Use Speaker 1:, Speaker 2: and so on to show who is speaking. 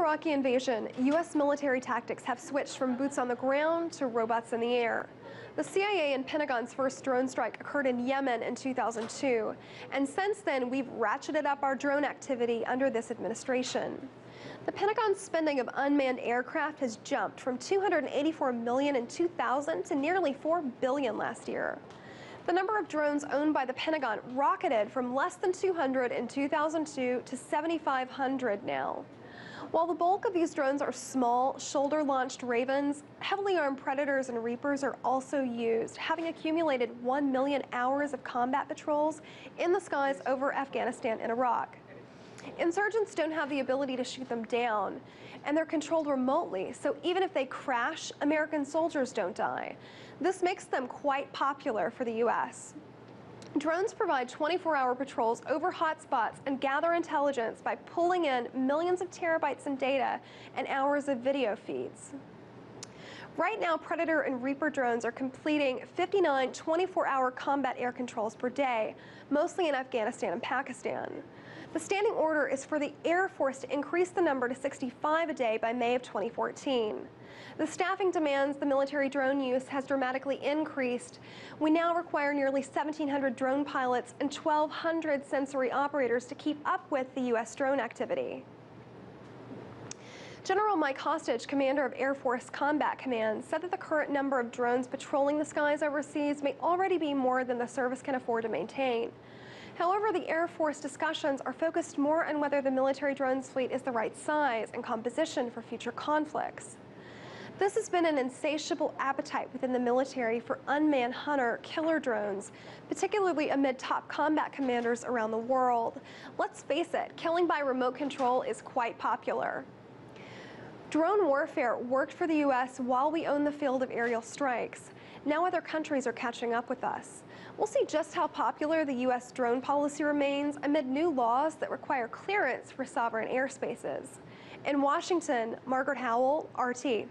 Speaker 1: Iraqi invasion, U.S. military tactics have switched from boots on the ground to robots in the air. The CIA and Pentagon's first drone strike occurred in Yemen in 2002, and since then we've ratcheted up our drone activity under this administration. The Pentagon's spending of unmanned aircraft has jumped from $284 million in 2000 to nearly $4 billion last year. The number of drones owned by the Pentagon rocketed from less than 200 in 2002 to 7,500 now. While the bulk of these drones are small, shoulder-launched Ravens, heavily armed Predators and Reapers are also used, having accumulated 1 million hours of combat patrols in the skies over Afghanistan and Iraq. Insurgents don't have the ability to shoot them down, and they're controlled remotely, so even if they crash, American soldiers don't die. This makes them quite popular for the U.S. Drones provide 24-hour patrols over hotspots and gather intelligence by pulling in millions of terabytes in data and hours of video feeds. Right now, Predator and Reaper drones are completing 59 24-hour combat air controls per day, mostly in Afghanistan and Pakistan. The standing order is for the Air Force to increase the number to 65 a day by May of 2014. The staffing demands the military drone use has dramatically increased. We now require nearly 1,700 drone pilots and 1,200 sensory operators to keep up with the U.S. drone activity. General Mike Hostage, commander of Air Force Combat Command, said that the current number of drones patrolling the skies overseas may already be more than the service can afford to maintain. However, the Air Force discussions are focused more on whether the military drones fleet is the right size and composition for future conflicts. This has been an insatiable appetite within the military for unmanned hunter-killer drones, particularly amid top combat commanders around the world. Let's face it, killing by remote control is quite popular. Drone warfare worked for the U.S. while we owned the field of aerial strikes. Now other countries are catching up with us. We'll see just how popular the U.S. drone policy remains amid new laws that require clearance for sovereign airspaces. In Washington, Margaret Howell, RT.